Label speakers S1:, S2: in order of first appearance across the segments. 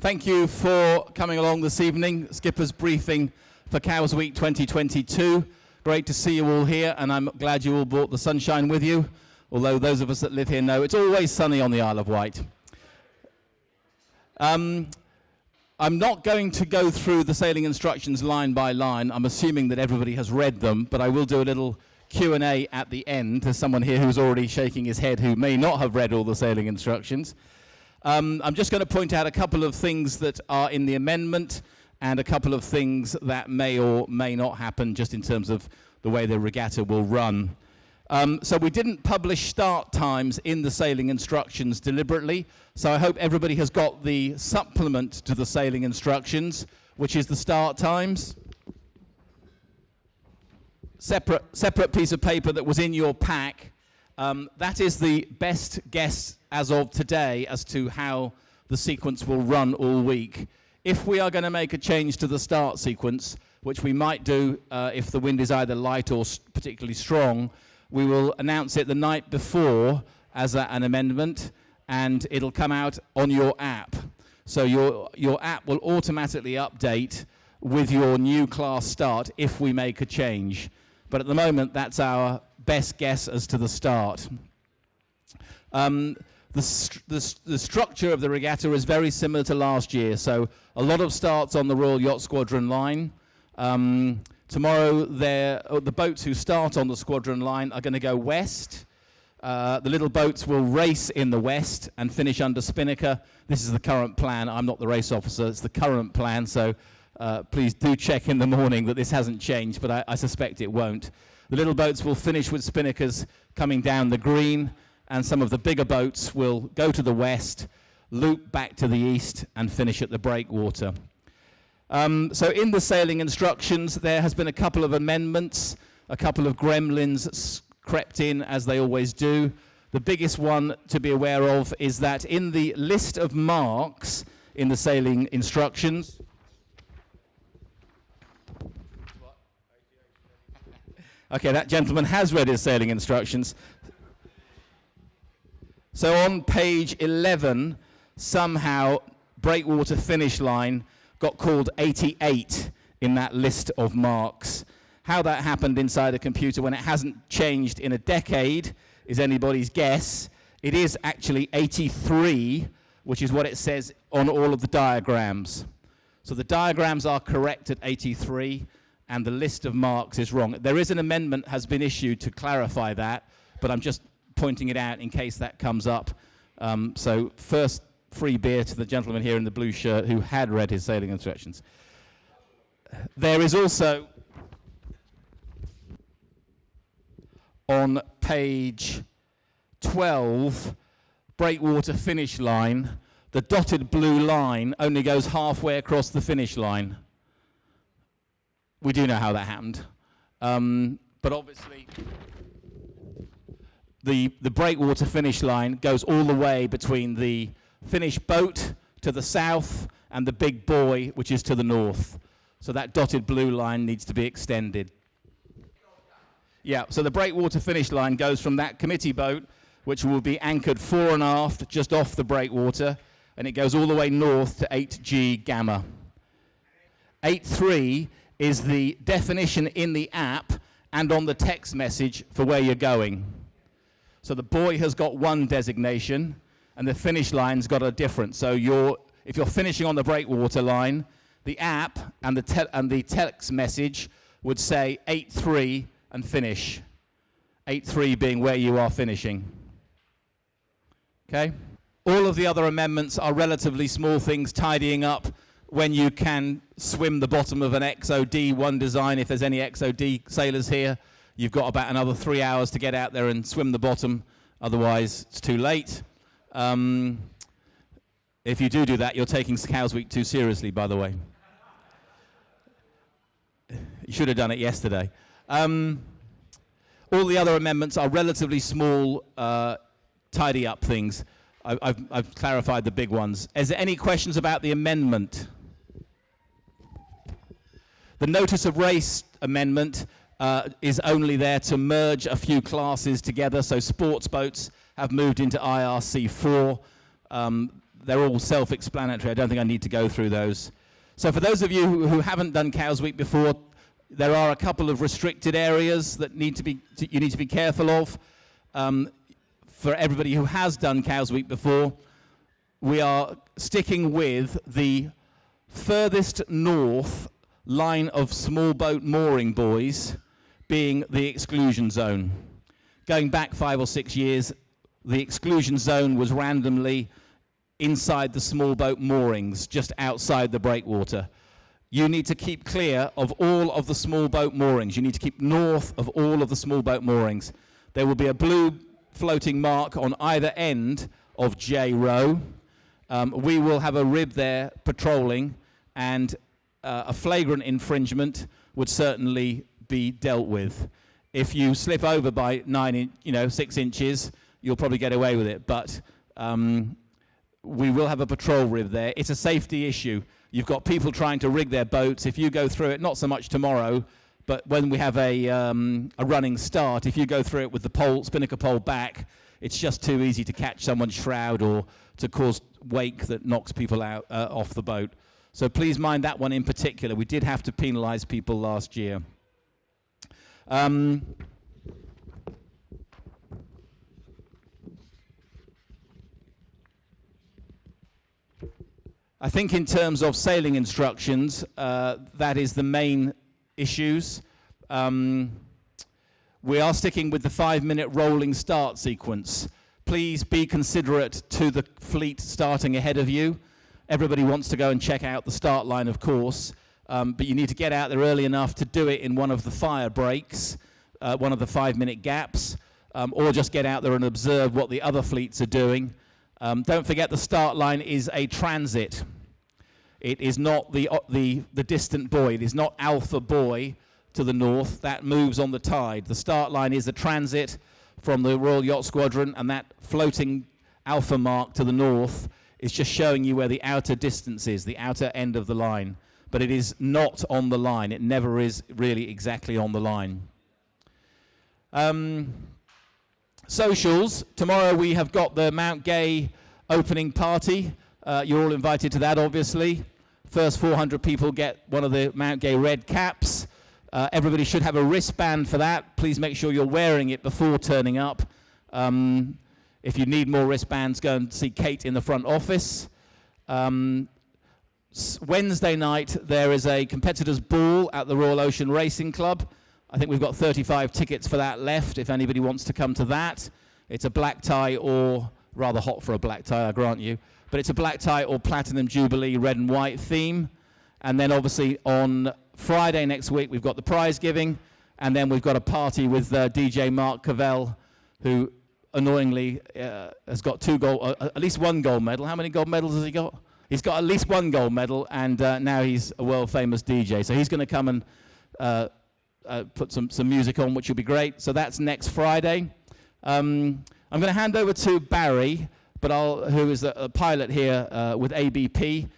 S1: Thank you for coming along this evening. Skipper's briefing for Cows Week 2022. Great to see you all here, and I'm glad you all brought the sunshine with you, although those of us that live here know it's always sunny on the Isle of Wight. I'm not going to go through the sailing instructions line by line. I'm assuming that everybody has read them, but I will do a little Q&A at the end. There's someone here who's already shaking his head who may not have read all the sailing instructions. I'm just going to point out a couple of things that are in the amendment and a couple of things that may or may not happen just in terms of the way the regatta will run. So we didn't publish start times in the sailing instructions deliberately, so I hope everybody has got the supplement to the sailing instructions, which is the start times. Separate piece of paper that was in your pack. That is the best guess as of today as to how the sequence will run all week. If we are going to make a change to the start sequence, which we might do if the wind is either light or particularly strong, we will announce it the night before as an amendment, and it'll come out on your app. So your app will automatically update with your new class start if we make a change. But at the moment, that's our best guess as to the start. The structure of the regatta is very similar to last year, so a lot of starts on the Royal Yacht Squadron line. Tomorrow, the boats who start on the squadron line are going to go west. The little boats will race in the west and finish under spinnaker. This is the current plan. I'm not the race officer. It's the current plan, so please do check in the morning that this hasn't changed, but I suspect it won't. The little boats will finish with spinnakers coming down the green, and some of the bigger boats will go to the west, loop back to the east, and finish at the Breakwater. So in the sailing instructions, there has been a couple of amendments, a couple of gremlins crept in, as they always do. The biggest one to be aware of is that in the list of marks in the sailing instructions, okay, that gentleman has read his sailing instructions. So on page 11, somehow Breakwater finish line got called 88 in that list of marks. How that happened inside a computer when it hasn't changed in a decade is anybody's guess. It is actually 83, which is what it says on all of the diagrams. So the diagrams are correct at 83, and the list of marks is wrong. There is an amendment has been issued to clarify that, but I'm just pointing it out in case that comes up. So first, free beer to the gentleman here in the blue shirt who had read his sailing instructions. There is also, on page 12, Breakwater finish line, the dotted blue line only goes halfway across the finish line. We do know how that happened. But obviously, the Breakwater finish line goes all the way between the Finnish boat to the south and the big buoy, which is to the north. So that dotted blue line needs to be extended. Yeah, so the Breakwater finish line goes from that committee boat, which will be anchored fore and aft, just off the Breakwater, and it goes all the way north to 8G Gamma. 8.3 is the definition in the app and on the text message for where you're going. So the buoy has got one designation, and the finish line's got a different. So if you're finishing on the Breakwater line, the app and the text message would say 8.3 and finish. 8.3 being where you are finishing. Okay? All of the other amendments are relatively small things tidying up when you can swim the bottom of an XOD1 design. If there's any XOD sailors here, you've got about another 3 hours to get out there and swim the bottom. Otherwise, it's too late. If you do that, you're taking Cows Week too seriously, by the way. You should have done it yesterday. All the other amendments are relatively small, tidy up things. I've clarified the big ones. Is there any questions about the amendment? The notice of race amendment is only there to merge a few classes together. So sports boats have moved into IRC4. they're all self-explanatory. I don't think I need to go through those. So for those of you who haven't done Cows Week before, there are a couple of restricted areas that you need to be careful of. For everybody who has done Cows Week before, we are sticking with the furthest north line of small boat mooring buoys being the exclusion zone. Going back 5 or 6 years, the exclusion zone was randomly inside the small boat moorings, just outside the breakwater. You need to keep clear of all of the small boat moorings. You need to keep north of all of the small boat moorings. There will be a blue floating mark on either end of J Row. We will have a rib there patrolling, and a flagrant infringement would certainly be dealt with. If you slip over by 6 inches, you'll probably get away with it. But we will have a patrol rib there. It's a safety issue. You've got people trying to rig their boats. If you go through it, not so much tomorrow, but when we have a running start, if you go through it with the spinnaker pole back, it's just too easy to catch someone's shroud or to cause wake that knocks people out off the boat. So please mind that one in particular. We did have to penalise people last year. I think in terms of sailing instructions, that is the main issues. We are sticking with the 5-minute rolling start sequence. Please be considerate to the fleet starting ahead of you. Everybody wants to go and check out the start line, of course, but you need to get out there early enough to do it in one of the fire breaks, one of the 5-minute gaps, or just get out there and observe what the other fleets are doing. Don't forget the start line is a transit. It is not the distant buoy. It is not Alpha Buoy to the north. That moves on the tide. The start line is a transit from the Royal Yacht Squadron, and that floating Alpha mark to the north is just showing you where the outer distance is, the outer end of the line. But it is not on the line. It never is really exactly on the line. Socials. Tomorrow we have got the Mount Gay opening party. You're all invited to that, obviously. First 400 people get one of the Mount Gay red caps. Everybody should have a wristband for that. Please make sure you're wearing it before turning up. If you need more wristbands, go and see Kate in the front office. Wednesday night, there is a competitors' ball at the Royal Ocean Racing Club. I think we've got 35 tickets for that left, if anybody wants to come to that. It's a black tie, or rather hot for a black tie, I grant you. But it's a black tie or Platinum Jubilee red and white theme. And then obviously on Friday next week, we've got the prize giving. And then we've got a party with DJ Mark Cavell, who annoyingly has got at least one gold medal. How many gold medals has he got? He's got at least one gold medal, and now he's a world-famous DJ. So he's going to come and put some music on, which will be great. So that's next Friday. I'm going to hand over to Barry, who is a pilot here with ABP.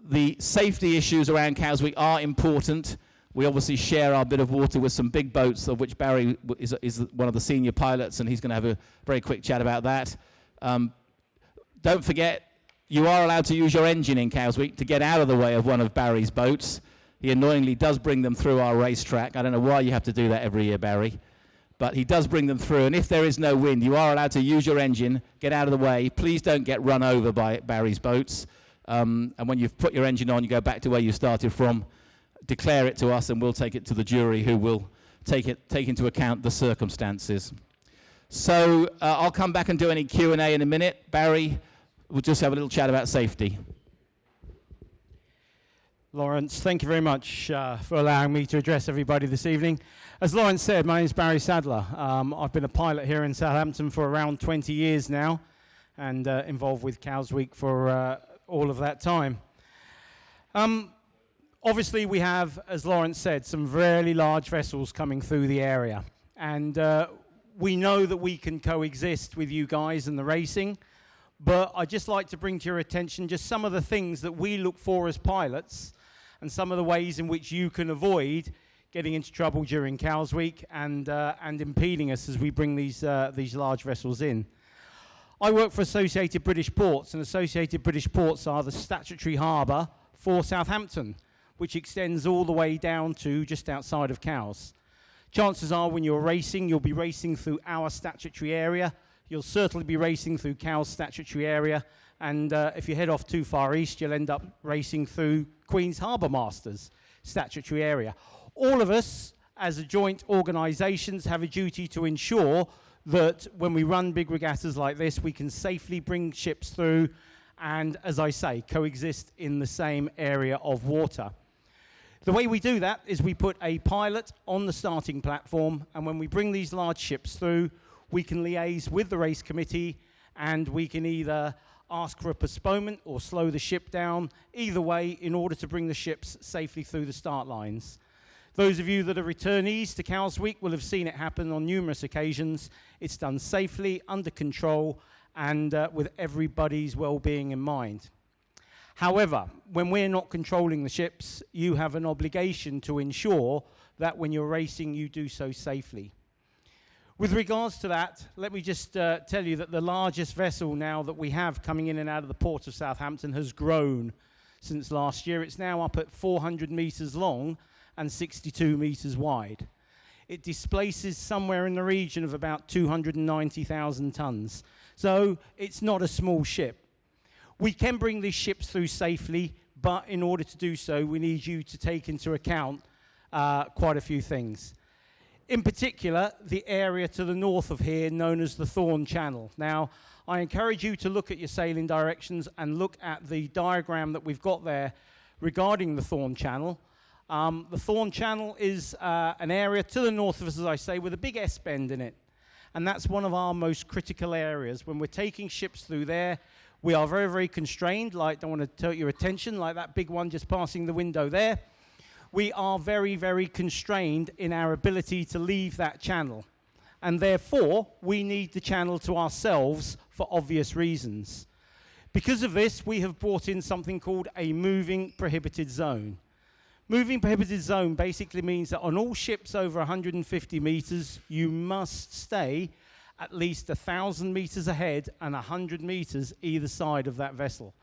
S1: The safety issues around Cows Week are important. We obviously share our bit of water with some big boats, of which Barry is one of the senior pilots, and he's going to have a very quick chat about that. Don't forget, you are allowed to use your engine in Cows Week to get out of the way of one of Barry's boats. He annoyingly does bring them through our racetrack. I don't know why you have to do that every year, Barry. But he does bring them through, and if there is no wind, you are allowed to use your engine, get out of the way. Please don't get run over by Barry's boats. And when you've put your engine on, you go back to where you started from, declare it to us, and we'll take it to the jury, who will take into account the circumstances. So I'll come back and do any Q&A in a minute. Barry, we'll just have a little chat about safety.
S2: Lawrence, thank you very much for allowing me to address everybody this evening. As Lawrence said, my name is Barry Sadler. I've been a pilot here in Southampton for around 20 years now, and involved with Cows Week for all of that time. Obviously, we have, as Lawrence said, some really large vessels coming through the area, and we know that we can coexist with you guys and the racing, but I'd just like to bring to your attention just some of the things that we look for as pilots, and some of the ways in which you can avoid getting into trouble during Cows Week and impeding us as we bring these large vessels in. I work for Associated British Ports, and Associated British Ports are the statutory harbour for Southampton, which extends all the way down to just outside of Cowes. Chances are when you're racing, you'll be racing through our statutory area. You'll certainly be racing through Cowes' statutory area, and if you head off too far east, you'll end up racing through Queen's Harbour Masters statutory area. All of us, as a joint organisations, have a duty to ensure that when we run big regattas like this, we can safely bring ships through and, as I say, coexist in the same area of water. The way we do that is we put a pilot on the starting platform, and when we bring these large ships through, we can liaise with the race committee, and we can either ask for a postponement or slow the ship down, either way, in order to bring the ships safely through the start lines. Those of you that are returnees to Cowes Week will have seen it happen on numerous occasions. It's done safely, under control, and with everybody's well-being in mind. However, when we're not controlling the ships, you have an obligation to ensure that when you're racing, you do so safely. With regards to that, let me just tell you that the largest vessel now that we have coming in and out of the port of Southampton has grown since last year. It's now up at 400 metres long and 62 metres wide. It displaces somewhere in the region of about 290,000 tonnes. So it's not a small ship. We can bring these ships through safely, but in order to do so, we need you to take into account quite a few things. In particular, the area to the north of here known as the Thorn Channel. Now, I encourage you to look at your sailing directions and look at the diagram that we've got there regarding the Thorn Channel. The Thorn Channel is an area to the north of us, as I say, with a big S-bend in it. And that's one of our most critical areas. When we're taking ships through there, we are very, very constrained. Like, don't want to tilt your attention, like that big one just passing the window there. We are very, very constrained in our ability to leave that channel. And therefore, we need the channel to ourselves for obvious reasons. Because of this, we have brought in something called a moving prohibited zone. Moving prohibited zone basically means that on all ships over 150 metres, you must stay at least 1,000 metres ahead and 100 metres either side of that vessel.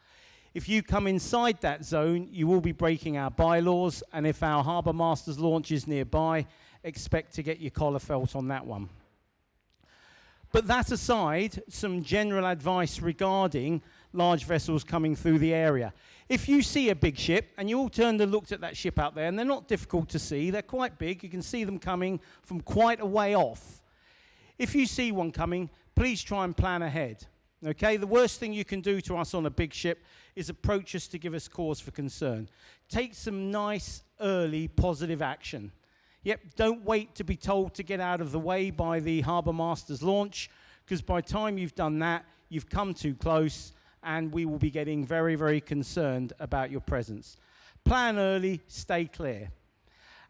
S2: If you come inside that zone, you will be breaking our bylaws, and if our Harbour Masters launch is nearby, expect to get your collar felt on that one. But that aside, some general advice regarding large vessels coming through the area. If you see a big ship, and you all turned and looked at that ship out there, and they're not difficult to see, they're quite big, you can see them coming from quite a way off. If you see one coming, please try and plan ahead. Okay, the worst thing you can do to us on a big ship is approach us to give us cause for concern. Take some nice, early, positive action. Yep, don't wait to be told to get out of the way by the Harbour Masters launch, because by the time you've done that, you've come too close, and we will be getting very, very concerned about your presence. Plan early, stay clear.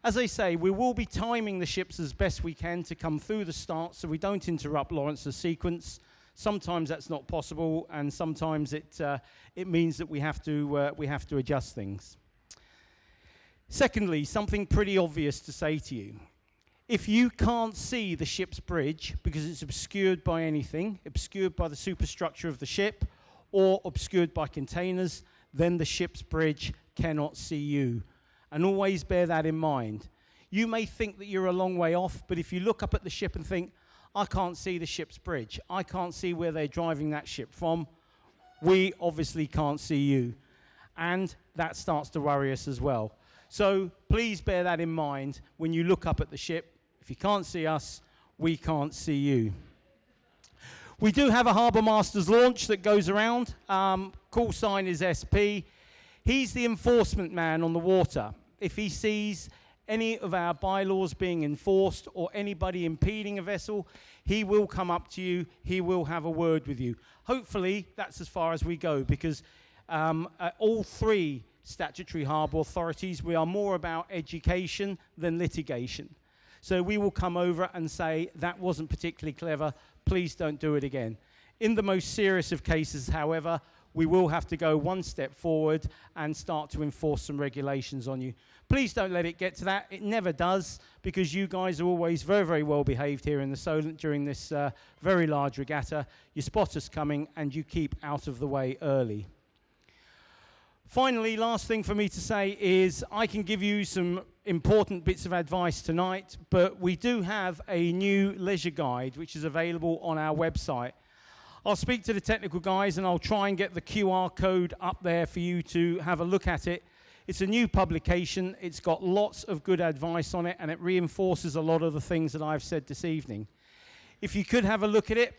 S2: As I say, we will be timing the ships as best we can to come through the start so we don't interrupt Lawrence's sequence. Sometimes that's not possible, and sometimes it means that we have to adjust things. Secondly, something pretty obvious to say to you. If you can't see the ship's bridge because it's obscured by anything, obscured by the superstructure of the ship, or obscured by containers, then the ship's bridge cannot see you. And always bear that in mind. You may think that you're a long way off, but if you look up at the ship and think, I can't see the ship's bridge, I can't see where they're driving that ship from, we obviously can't see you. And that starts to worry us as well. So please bear that in mind when you look up at the ship. If you can't see us, we can't see you. We do have a Harbour Masters launch that goes around. Call sign is SP. He's the enforcement man on the water. If he sees any of our bylaws being enforced or anybody impeding a vessel, he will come up to you, he will have a word with you. Hopefully, that's as far as we go, because at all three statutory harbour authorities, we are more about education than litigation. So we will come over and say, that wasn't particularly clever, please don't do it again. In the most serious of cases, however, we will have to go one step forward and start to enforce some regulations on you. Please don't let it get to that. It never does, because you guys are always very, very well behaved here in the Solent during this very large regatta. You spot us coming and you keep out of the way early. Finally, last thing for me to say is I can give you some important bits of advice tonight, but we do have a new leisure guide which is available on our website. I'll speak to the technical guys and I'll try and get the QR code up there for you to have a look at it. It's a new publication. It's got lots of good advice on it, and it reinforces a lot of the things that I've said this evening. If you could have a look at it,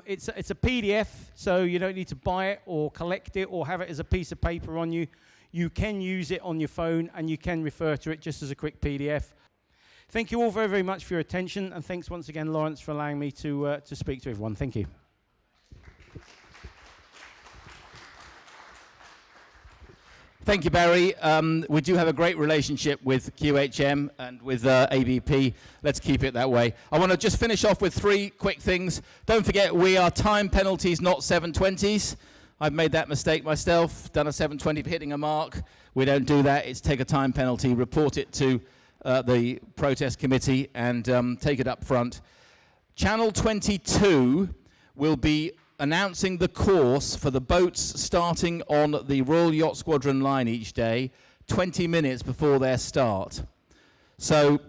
S2: it's a PDF, so you don't need to buy it or collect it or have it as a piece of paper on you. You can use it on your phone, and you can refer to it just as a quick PDF. Thank you all very, very much for your attention, and thanks once again, Lawrence, for allowing me to speak to everyone. Thank you.
S1: Thank you, Barry. We do have a great relationship with QHM and with ABP. Let's keep it that way. I want to just finish off with 3 quick things. Don't forget, we are time penalties, not 720s. I've made that mistake myself, done a 720 for hitting a mark. We don't do that. It's take a time penalty, report it to the protest committee, and take it up front. Channel 22 will be announcing the course for the boats starting on the Royal Yacht Squadron line each day 20 minutes before their start. So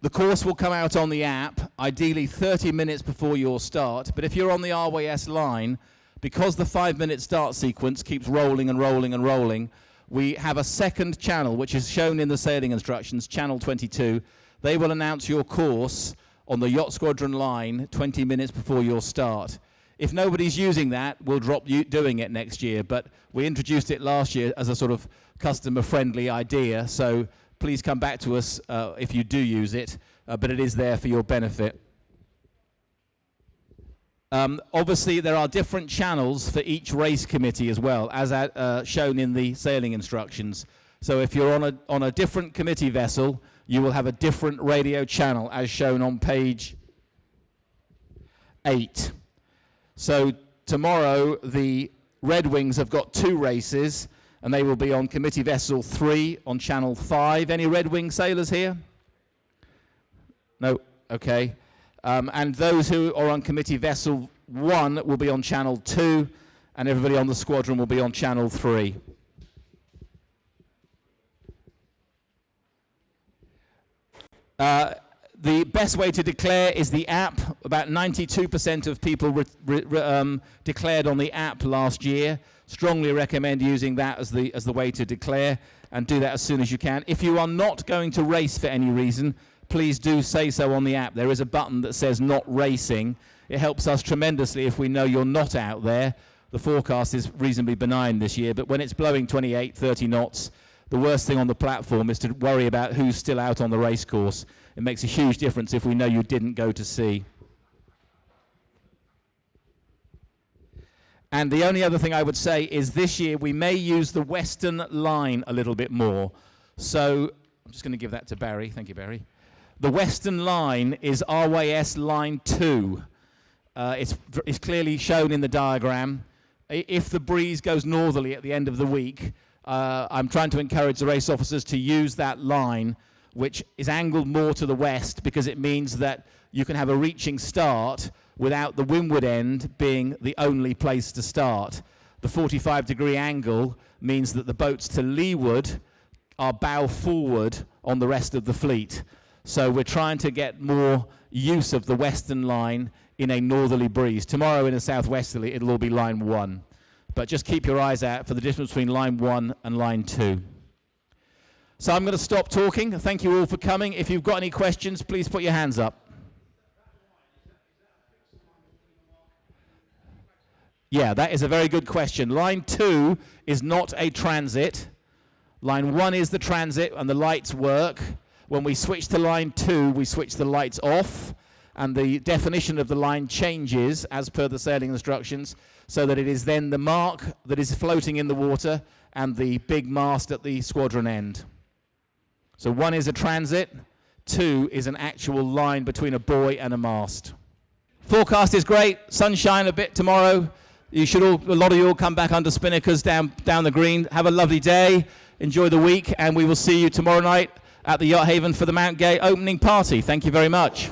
S1: the course will come out on the app, ideally 30 minutes before your start. But if you're on the RYS line, because the 5-minute start sequence keeps rolling and rolling and rolling, we have a second channel, which is shown in the sailing instructions, channel 22. They will announce your course on the Yacht Squadron line 20 minutes before your start. If nobody's using that, we'll drop you doing it next year, but we introduced it last year as a sort of customer-friendly idea, so please come back to us if you do use it, but it is there for your benefit. Obviously, there are different channels for each race committee as well, as shown in the sailing instructions. So if you're on a different committee vessel, you will have a different radio channel, as shown on page 8. So tomorrow, the Red Wings have got 2 races, and they will be on committee vessel 3 on channel 5. Any Red Wing sailors here? No? Okay. And those who are on committee vessel 1 will be on channel 2, and everybody on the squadron will be on channel 3. The best way to declare is the app. About 92% of people declared on the app last year. Strongly recommend using that as the way to declare, and do that as soon as you can. If you are not going to race for any reason, please do say so on the app. There is a button that says not racing. It helps us tremendously if we know you're not out there. The forecast is reasonably benign this year, but when it's blowing 28, 30 knots, the worst thing on the platform is to worry about who's still out on the race course. It makes a huge difference if we know you didn't go to sea. And the only other thing I would say is this year we may use the western line a little bit more. So I'm just going to give that to Barry. Thank you, Barry. The western line is RYS line 2. It's clearly shown in the diagram. If the breeze goes northerly at the end of the week, I'm trying to encourage the race officers to use that line, which is angled more to the west, because it means that you can have a reaching start without the windward end being the only place to start. The 45-degree angle means that the boats to leeward are bow forward on the rest of the fleet. So we're trying to get more use of the western line in a northerly breeze. Tomorrow in a southwesterly, it'll all be line 1. But just keep your eyes out for the difference between line 1 and line 2. So I'm going to stop talking. Thank you all for coming. If you've got any questions, please put your hands up. Yeah, that is a very good question. Line 2 is not a transit. Line 1 is the transit, and the lights work. When we switch to line 2, we switch the lights off, and the definition of the line changes as per the sailing instructions, so that it is then the mark that is floating in the water and the big mast at the squadron end. So 1 is a transit, 2 is an actual line between a buoy and a mast. Forecast is great, sunshine a bit tomorrow. A lot of you will come back under spinnakers down the green. Have a lovely day. Enjoy the week, and we will see you tomorrow night at the Yacht Haven for the Mount Gay opening party. Thank you very much.